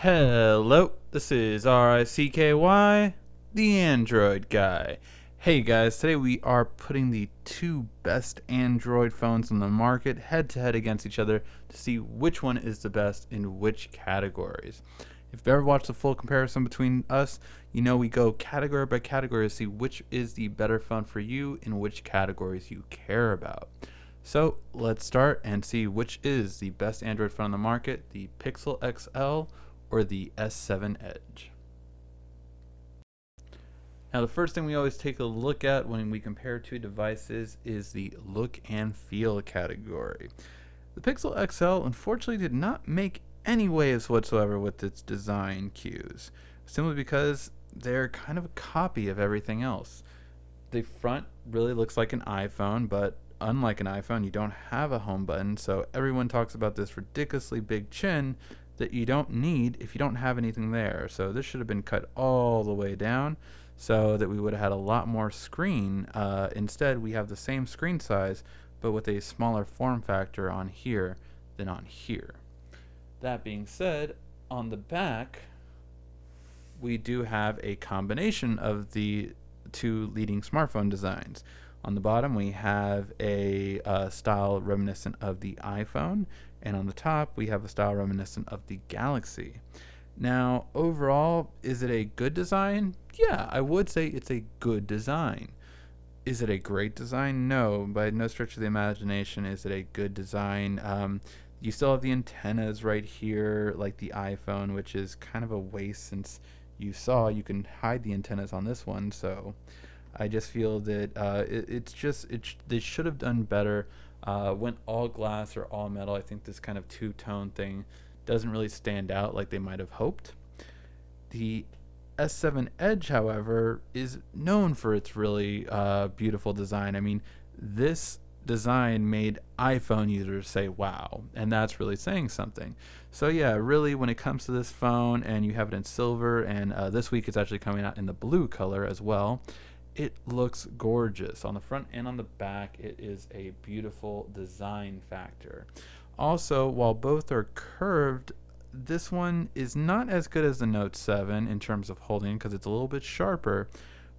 Hello, this is RICKY, the Android guy. Hey guys, today we are putting the two best Android phones on the market head to head against each other to see which one is the best in which categories. If you've ever watched the full comparison between us, you know we go category by category to see which is the better phone for you in which categories you care about. So let's start and see which is the best Android phone on the market, the Pixel XL or the S7 Edge. Now the first thing we always take a look at when we compare two devices is the look and feel category. The Pixel XL unfortunately did not make any waves whatsoever with its design cues, simply because they're kind of a copy of everything else. The front really looks like an iPhone, but unlike an iPhone, you don't have a home button, so everyone talks about this ridiculously big chin that you don't need if you don't have anything there. So this should have been cut all the way down so that we would have had a lot more screen. Instead, we have the same screen size, but with a smaller form factor on here than on here. That being said, on the back, we do have a combination of the two leading smartphone designs. On the bottom, we have a style reminiscent of the iPhone, and on the top, we have a style reminiscent of the Galaxy. Now, overall, is it a good design? Yeah, I would say it's a good design. Is it a great design? No, by no stretch of the imagination is it a good design. You still have the antennas right here, like the iPhone, which is kind of a waste since you saw you can hide the antennas on this one, so I just feel that they should have done better. Went all glass or all metal. I think this kind of two-tone thing doesn't really stand out like they might have hoped. The S7 Edge, however, is known for its really beautiful design. I mean, this design made iPhone users say wow, and that's really saying something. So yeah, really, when it comes to this phone, and you have it in silver, and this week it's actually coming out in the blue color as well, it looks gorgeous. On the front and on the back, it is a beautiful design factor. Also, while both are curved, this one is not as good as the Note 7 in terms of holding because it's a little bit sharper,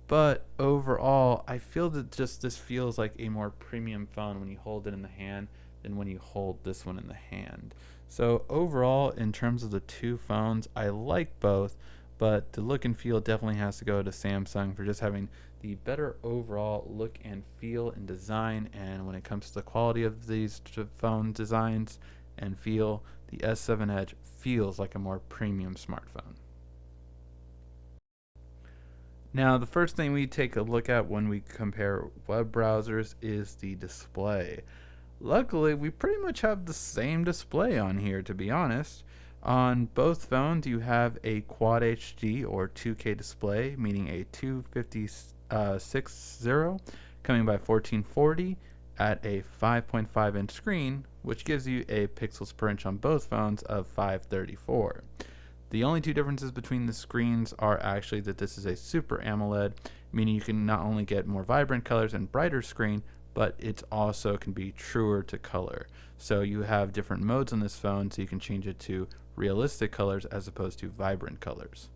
but overall, I feel that just this feels like a more premium phone when you hold it in the hand than when you hold this one in the hand. So overall, in terms of the two phones, I like both, but the look and feel definitely has to go to Samsung for just having the better overall look and feel and design. And when it comes to the quality of these phone designs and feel, the S7 Edge feels like a more premium smartphone. Now, the first thing we take a look at when we compare web browsers is the display. Luckily, we pretty much have the same display on here, to be honest. On both phones, you have a Quad HD or 2K display, meaning a 256 coming by 1440 at a 5.5 inch screen, which gives you a pixels per inch on both phones of 534. The only two differences between the screens are actually that this is a Super AMOLED, meaning you can not only get more vibrant colors and brighter screen, but it also can be truer to color. So you have different modes on this phone, so you can change it to realistic colors as opposed to vibrant colors.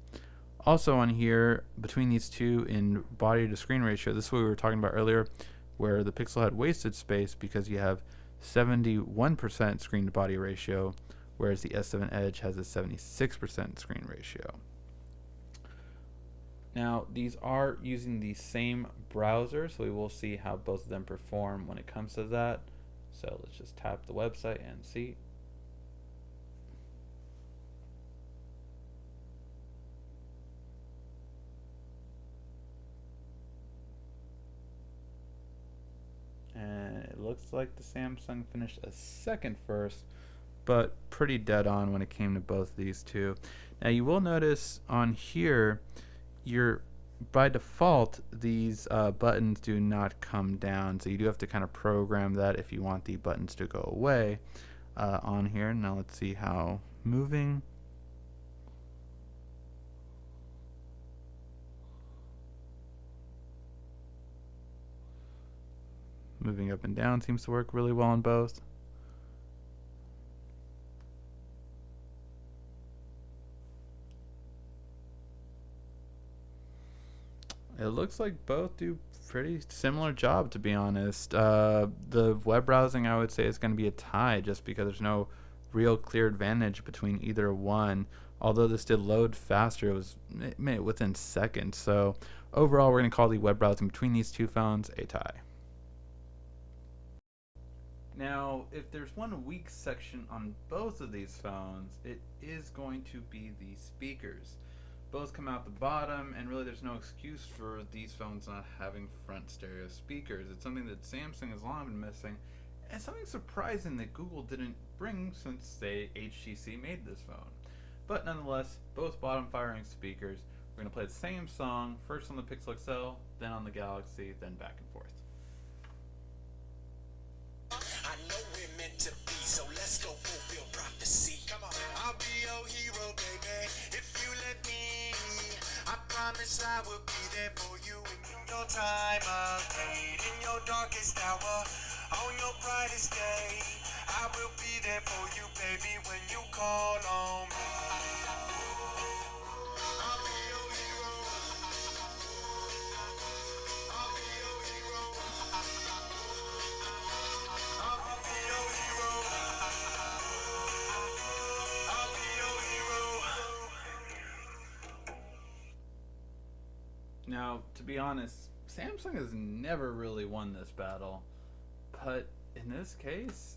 Also on here, between these two in body to screen ratio, this is what we were talking about earlier, where the Pixel had wasted space because you have 71% screen to body ratio, whereas the S7 Edge has a 76% screen ratio. Now, these are using the same browser, so we will see how both of them perform when it comes to that. So let's just tap the website and see. And it looks like the Samsung finished a second first, but pretty dead on when it came to both of these two. Now you will notice on here, by default, these buttons do not come down, so you do have to kind of program that if you want the buttons to go away on here. Now let's see how moving. Moving up and down seems to work really well on both. It looks like both do pretty similar job, to be honest. The web browsing, I would say, is going to be a tie just because there's no real clear advantage between either one. Although this did load faster, it made it within seconds. So overall, we're going to call the web browsing between these two phones a tie. Now, if there's one weak section on both of these phones, it is going to be the speakers. Both come out the bottom, and really there's no excuse for these phones not having front stereo speakers. It's something that Samsung has long been missing, and something surprising that Google didn't bring since HTC made this phone. But nonetheless, both bottom firing speakers. We're going to play the same song, first on the Pixel XL, then on the Galaxy, then back and forth. I know we're meant to be, so let's go fulfill prophecy. Come on, I'll be your hero, baby, if you let me. I promise I will be there for you in your time of need, in your darkest hour, on your brightest day. I will be there for you, baby, when you call on me. I'll be your hero. I'll be your hero. I'll be your hero. I'll be your hero. Now, to be honest, Samsung has never really won this battle, but in this case,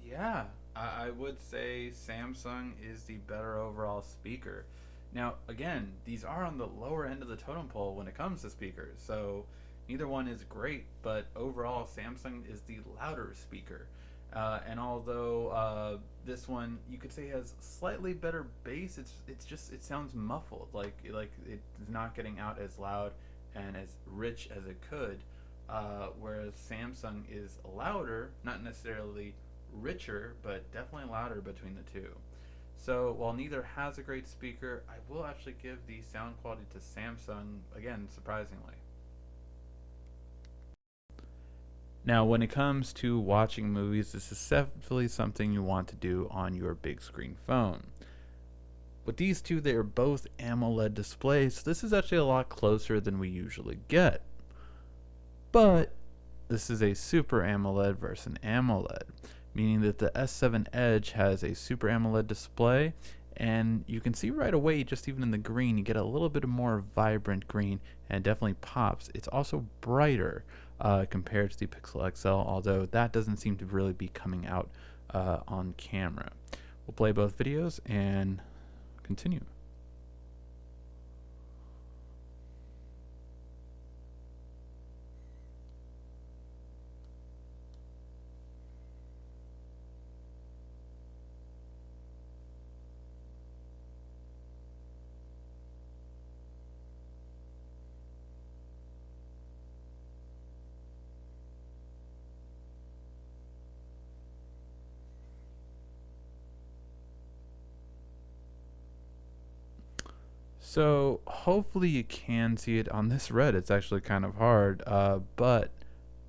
yeah, I would say Samsung is the better overall speaker. Now, again, these are on the lower end of the totem pole when it comes to speakers, so neither one is great, but overall, Samsung is the louder speaker. And although this one you could say has slightly better bass, it sounds muffled, like it's not getting out as loud and as rich as it could. Whereas Samsung is louder, not necessarily richer, but definitely louder between the two. So while neither has a great speaker, I will actually give the sound quality to Samsung, again, surprisingly. Now, when it comes to watching movies, this is definitely something you want to do on your big screen phone. With these two, they are both AMOLED displays, so this is actually a lot closer than we usually get. But this is a Super AMOLED versus an AMOLED, meaning that the S7 Edge has a Super AMOLED display, and you can see right away, just even in the green, you get a little bit more vibrant green, and it definitely pops. It's also brighter compared to the Pixel XL, although that doesn't seem to really be coming out on camera. We'll play both videos and continue. So hopefully you can see it on this red. It's actually kind of hard, but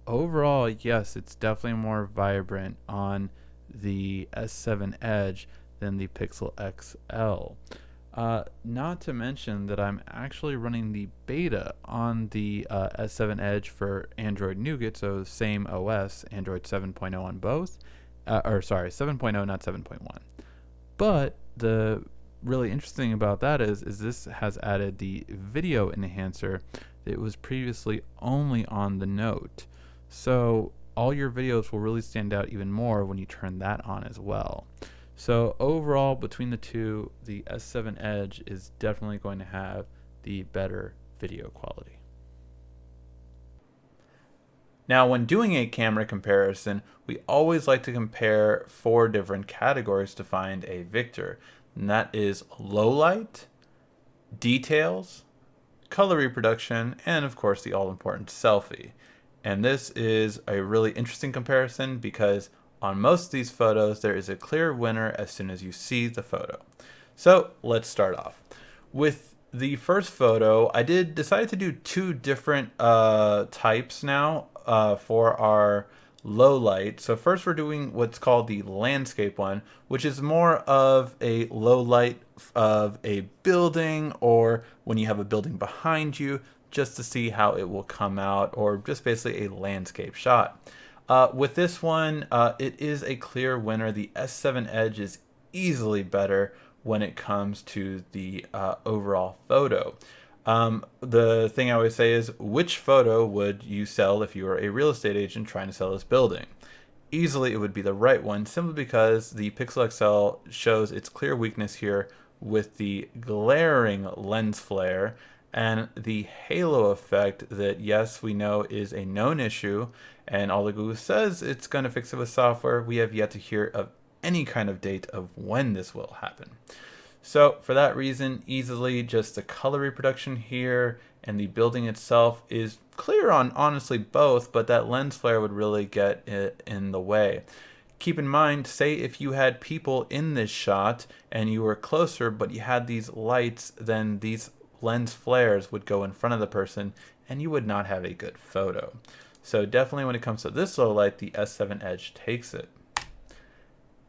overall, yes, it's definitely more vibrant on the S7 Edge than the Pixel XL. Not to mention that I'm actually running the beta on the S7 Edge for Android Nougat, so same OS, Android 7.0 on both, or sorry, 7.0, not 7.1. But the really interesting about that is this has added the video enhancer that was previously only on the Note. So all your videos will really stand out even more when you turn that on as well. So overall, between the two, the S7 Edge is definitely going to have the better video quality. Now, when doing a camera comparison, we always like to compare 4 different categories to find a victor. And that is low light, details, color reproduction, and of course the all-important selfie. And this is a really interesting comparison because on most of these photos there is a clear winner as soon as you see the photo. So let's start off. With the first photo, I decided to do 2 different types now for our low light. So first we're doing what's called the landscape one, which is more of a low light of a building, or when you have a building behind you, just to see how it will come out, or just basically a landscape shot. With this one, it is a clear winner. The S7 Edge is easily better when it comes to the overall photo. The thing I always say is, which photo would you sell if you were a real estate agent trying to sell this building? Easily it would be the right one, simply because the Pixel XL shows its clear weakness here with the glaring lens flare and the halo effect that, yes, we know is a known issue, and although Google says it's going to fix it with software, we have yet to hear of any kind of date of when this will happen. So for that reason, easily just the color reproduction here and the building itself is clear on honestly both, but that lens flare would really get it in the way. Keep in mind, say if you had people in this shot and you were closer, but you had these lights, then these lens flares would go in front of the person and you would not have a good photo. So definitely when it comes to this low light, the S7 Edge takes it.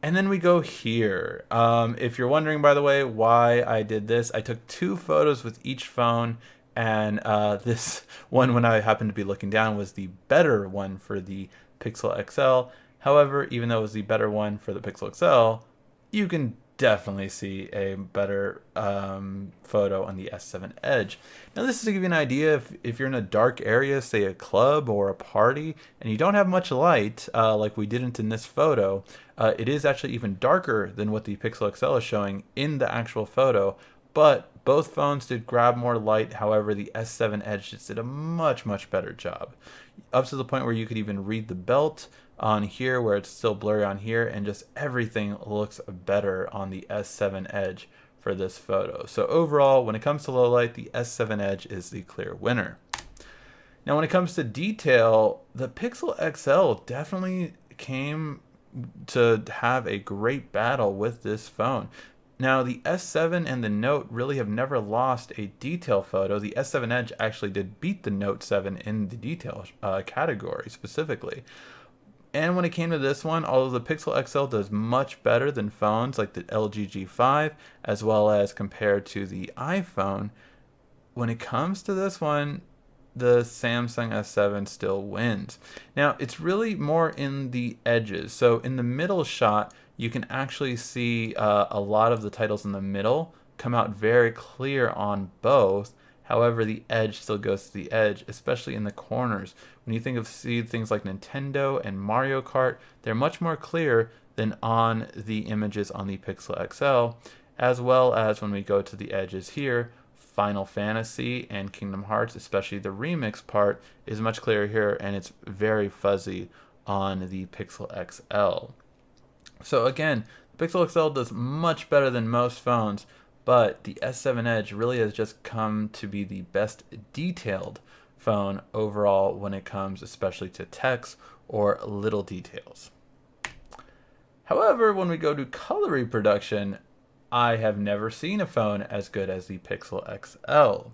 And then we go here. If you're wondering, by the way, why I did this, I took 2 photos with each phone, and this one, when I happened to be looking down, was the better one for the Pixel XL. However, even though it was the better one for the Pixel XL, you can definitely see a better photo on the S7 Edge. Now this is to give you an idea, if you're in a dark area, say a club or a party, and you don't have much light, like we didn't in this photo, it is actually even darker than what the Pixel XL is showing in the actual photo, but both phones did grab more light. However, the S7 Edge just did a much, much better job. Up to the point where you could even read the belt on here, where it's still blurry on here, and just everything looks better on the S7 Edge for this photo. So overall, when it comes to low light, the S7 Edge is the clear winner. Now when it comes to detail, the Pixel XL definitely came to have a great battle with this phone. Now the S7 and the Note really have never lost a detail photo. The S7 Edge actually did beat the Note 7 in the detail category specifically. And when it came to this one, although the Pixel XL does much better than phones like the LG G5, as well as compared to the iPhone, when it comes to this one, the Samsung S7 still wins. Now, it's really more in the edges. So in the middle shot, you can actually see a lot of the titles in the middle come out very clear on both. However, the edge still goes to the edge, especially in the corners. When you see things like Nintendo and Mario Kart, they're much more clear than on the images on the Pixel XL, as well as when we go to the edges here, Final Fantasy and Kingdom Hearts, especially the remix part, is much clearer here, and it's very fuzzy on the Pixel XL. So again, the Pixel XL does much better than most phones, but the S7 Edge really has just come to be the best detailed phone overall when it comes especially to text or little details. However, when we go to color reproduction, I have never seen a phone as good as the Pixel XL.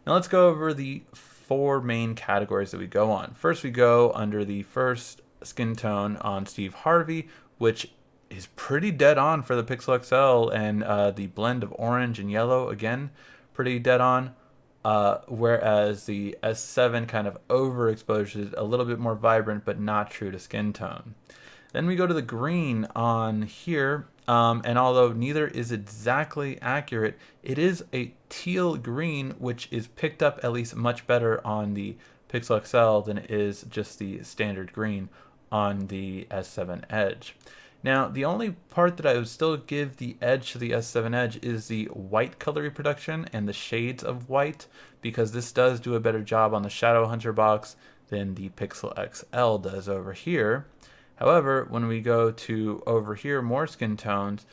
Now let's go over the 4 main categories that we go on. First, we go under the first skin tone on Steve Harvey, which is pretty dead on for the Pixel XL, and the blend of orange and yellow, again, pretty dead on. Whereas the S7 kind of overexposures a little bit more vibrant, but not true to skin tone. Then we go to the green on here, and although neither is exactly accurate, it is a teal green, which is picked up at least much better on the Pixel XL than it is just the standard green on the S7 Edge. Now, the only part that I would still give the edge to the S7 Edge is the white color reproduction and the shades of white, because this does do a better job on the Shadow Hunter box than the Pixel XL does over here. However, when we go to over here, more skin tones,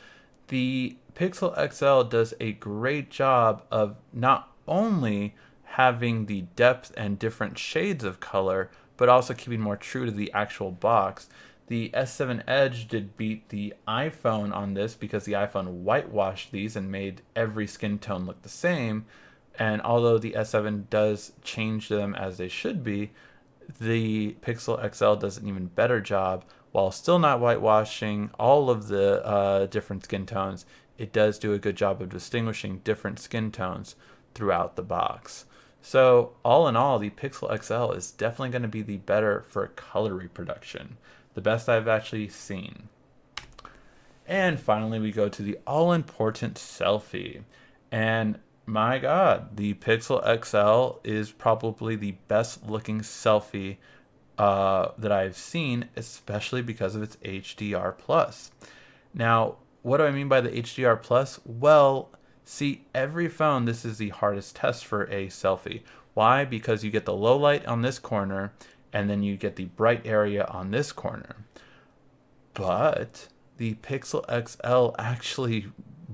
the Pixel XL does a great job of not only having the depth and different shades of color, but also keeping more true to the actual box. The S7 Edge did beat the iPhone on this because the iPhone whitewashed these and made every skin tone look the same. And although the S7 does change them as they should be, the Pixel XL does an even better job. While still not whitewashing all of the different skin tones, it does do a good job of distinguishing different skin tones throughout the box. So all in all, the Pixel XL is definitely going to be the better for color reproduction, the best I've actually seen. And finally, we go to the all important selfie. And my God, the Pixel XL is probably the best looking selfie that I've seen, especially because of its HDR plus. Now, what do I mean by the HDR plus? Well, see, every phone, this is the hardest test for a selfie. Why? Because you get the low light on this corner, and then you get the bright area on this corner. But the Pixel XL actually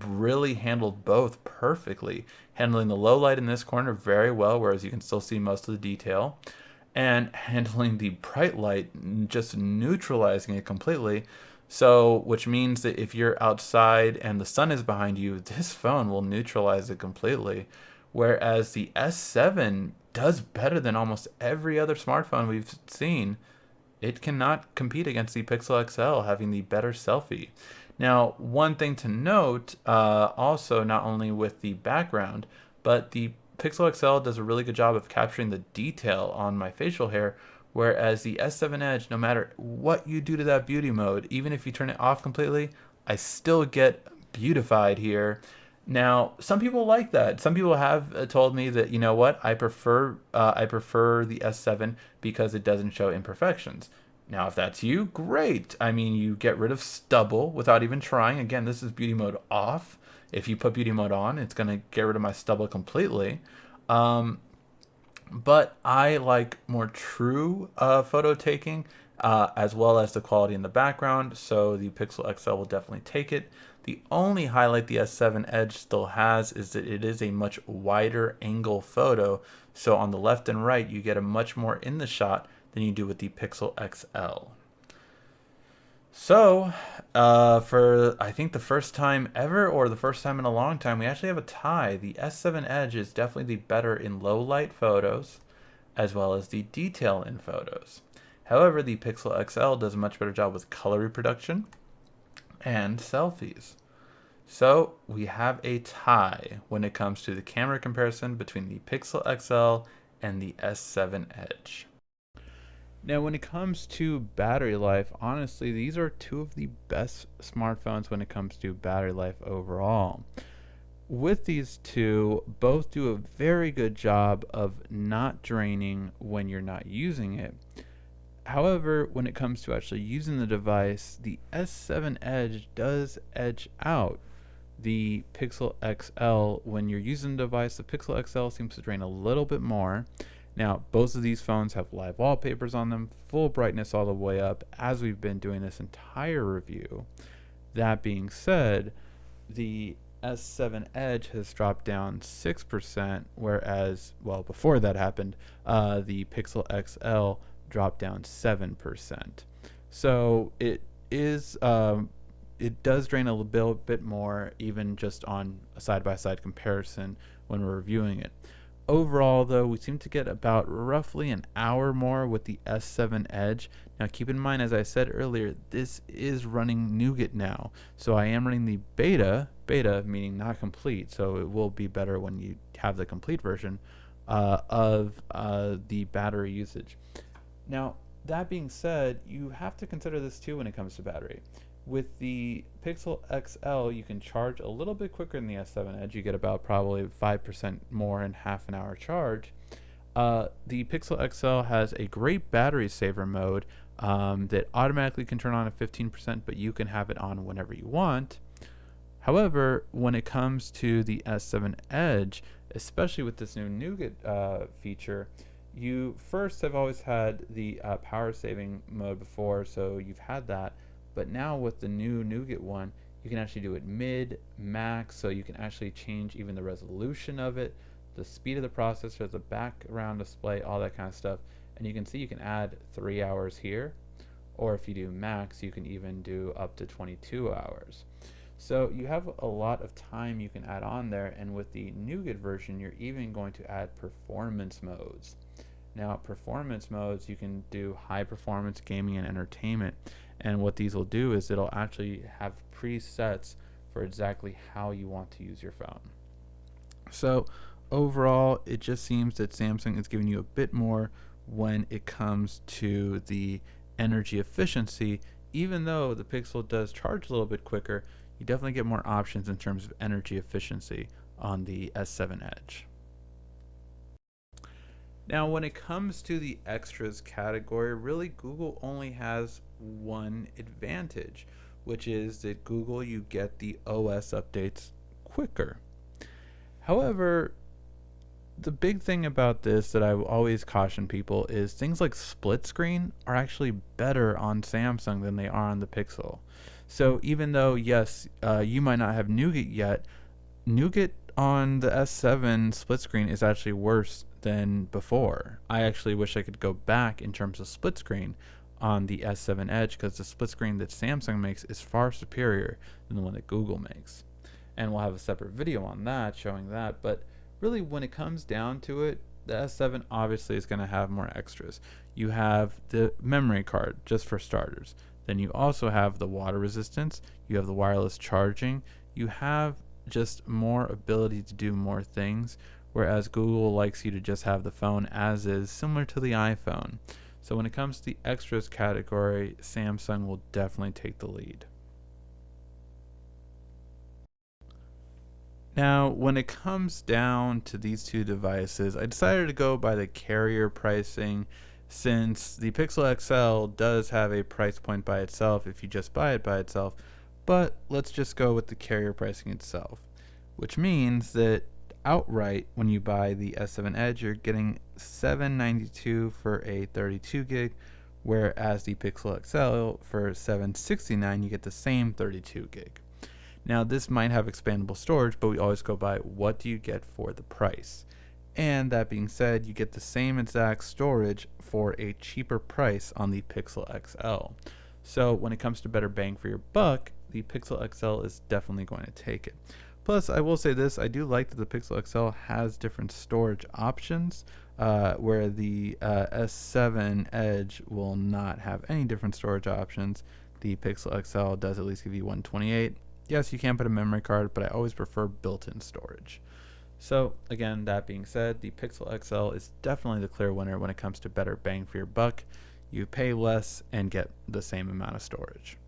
really handled both perfectly, handling the low light in this corner very well, whereas you can still see most of the detail, and handling the bright light, just neutralizing it completely. So, which means that if you're outside and the sun is behind you, this phone will neutralize it completely. Whereas the S7 does better than almost every other smartphone we've seen. It cannot compete against the Pixel XL having the better selfie. Now, one thing to note also, not only with the background, but the Pixel XL does a really good job of capturing the detail on my facial hair, whereas the S7 Edge, no matter what you do to that beauty mode, even if you turn it off completely, I still get beautified here. Now, some people like that. Some people have told me that, you know what, I prefer the S7 because it doesn't show imperfections. Now, if that's you, great. I mean, you get rid of stubble without even trying. Again, this is beauty mode off. If you put beauty mode on, it's gonna get rid of my stubble completely. Um, but I like more true photo taking, as well as the quality in the background. So the Pixel XL will definitely take it. The only highlight the S7 Edge still has is that it is a much wider angle photo. So on the left and right, you get a much more in the shot than you do with the Pixel XL. So, for I think the first time ever, or the first time in a long time, we actually have a tie. The S7 Edge is definitely the better in low light photos, as well as the detail in photos. However, the Pixel XL does a much better job with color reproduction and selfies. So we have a tie when it comes to the camera comparison between the Pixel XL and the S7 Edge. Now, when it comes to battery life, honestly, these are two of the best smartphones when it comes to battery life overall. With these two, both do a very good job of not draining when you're not using it. However, when it comes to actually using the device, the S7 Edge does edge out the Pixel XL. When you're using the device, the Pixel XL seems to drain a little bit more. Now, both of these phones have live wallpapers on them, full brightness all the way up, as we've been doing this entire review. That being said, the S7 Edge has dropped down 6%, whereas, well, before that happened, the Pixel XL dropped down 7%. So it does drain a little bit more, even just on a side-by-side comparison when we're reviewing it. Overall, though, we seem to get about roughly an hour more with the S7 Edge. Now, keep in mind, as I said earlier, this is running Nougat now. So I am running the beta meaning not complete, so it will be better when you have the complete version of the battery usage. Now, that being said, you have to consider this too when it comes to battery. With the Pixel XL, you can charge a little bit quicker than the S7 Edge. You get about probably 5% more in half an hour charge. The Pixel XL has a great battery saver mode that automatically can turn on at 15%, but you can have it on whenever you want. However, when it comes to the S7 Edge, especially with this new Nougat feature, you first have always had the power saving mode before, so you've had that. But now with the new Nougat one, you can actually do it mid, max, so you can actually change even the resolution of it, the speed of the processor, the background display, all that kind of stuff. And you can see you can add 3 hours here, or if you do max, you can even do up to 22 hours. So you have a lot of time you can add on there, and with the Nougat version, you're even going to add performance modes. Now, performance modes, you can do high performance gaming and entertainment. And what these will do is it'll actually have presets for exactly how you want to use your phone. So overall, it just seems that Samsung is giving you a bit more when it comes to the energy efficiency. Even though the Pixel does charge a little bit quicker, you definitely get more options in terms of energy efficiency on the S7 Edge. Now, when it comes to the extras category, really Google only has one advantage, which is that Google, you get the OS updates quicker. However, the big thing about this that I always caution people is things like split screen are actually better on Samsung than they are on the Pixel. So even though, yes, you might not have Nougat yet, Nougat on the S7 split screen is actually worse than before. I actually wish I could go back in terms of split screen on the S7 Edge, because the split screen that Samsung makes is far superior than the one that Google makes. And we'll have a separate video on that showing that, but really when it comes down to it, the S7 obviously is going to have more extras. You have the memory card, just for starters. Then you also have the water resistance, you have the wireless charging, you have just more ability to do more things, whereas Google likes you to just have the phone as is, similar to the iPhone. So when it comes to the extras category, Samsung will definitely take the lead. Now, when it comes down to these two devices, I decided to go by the carrier pricing, since the Pixel XL does have a price point by itself if you just buy it by itself, but let's just go with the carrier pricing itself, which means that outright when you buy the S7 Edge, you're getting $792 for a 32 gig, whereas the Pixel XL for $769 you get the same 32 gig. Now, this might have expandable storage, but we always go by what do you get for the price. And that being said, you get the same exact storage for a cheaper price on the Pixel XL. So when it comes to better bang for your buck, the Pixel XL is definitely going to take it. Plus, I will say this, I do like that the Pixel XL has different storage options, where the S7 Edge will not have any different storage options. The Pixel XL does at least give you 128. Yes, you can put a memory card, but I always prefer built-in storage. So again, that being said, the Pixel XL is definitely the clear winner when it comes to better bang for your buck. You pay less and get the same amount of storage.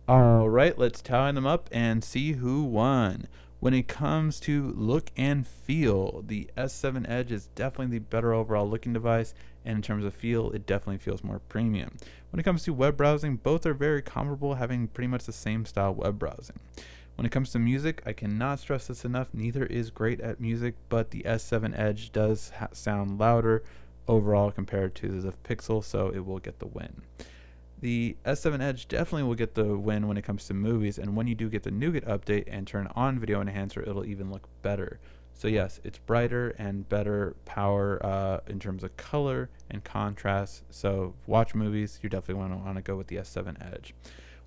Alright, let's tally them up and see who won. When it comes to look and feel, the S7 Edge is definitely the better overall looking device, and in terms of feel, it definitely feels more premium. When it comes to web browsing, both are very comparable, having pretty much the same style web browsing. When it comes to music, I cannot stress this enough, neither is great at music, but the S7 Edge does sound louder overall compared to the Pixel, so it will get the win. The S7 Edge definitely will get the win when it comes to movies, and when you do get the Nougat update and turn on Video Enhancer, it'll even look better. So yes, it's brighter and better power in terms of color and contrast. So watch movies, you definitely want to go with the S7 Edge.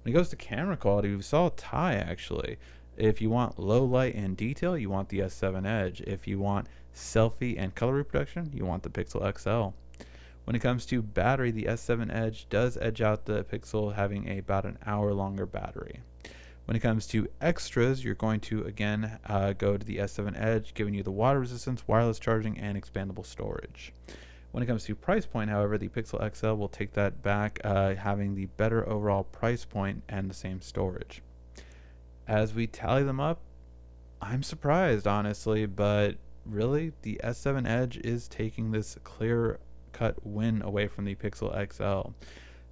When it goes to camera quality, we saw a tie actually. If you want low light and detail, you want the S7 Edge. If you want selfie and color reproduction, you want the Pixel XL. When it comes to battery, the S7 Edge does edge out the Pixel, having about an hour longer battery. When it comes to extras, you're going to again go to the S7 Edge, giving you the water resistance, wireless charging, and expandable storage. When it comes to price point, however, the Pixel XL will take that back, having the better overall price point and the same storage. As we tally them up, I'm surprised, honestly, but really, the S7 Edge is taking this clear-cut win away from the Pixel XL.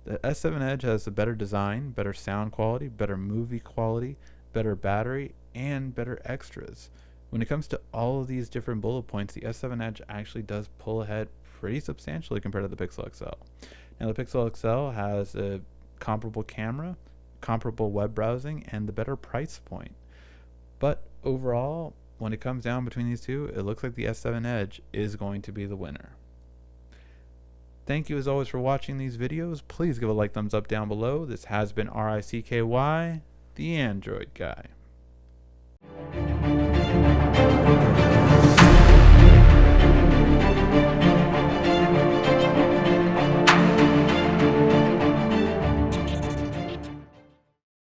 The S7 Edge has a better design, better sound quality, better movie quality, better battery, and better extras. When it comes to all of these different bullet points, the S7 Edge actually does pull ahead pretty substantially compared to the Pixel XL. Now, the Pixel XL has a comparable camera, comparable web browsing, and the better price point. But overall, when it comes down between these two, it looks like the S7 Edge is going to be the winner. Thank you as always for watching these videos. Please give a like, thumbs up down below. This has been RICKY, the Android Guy.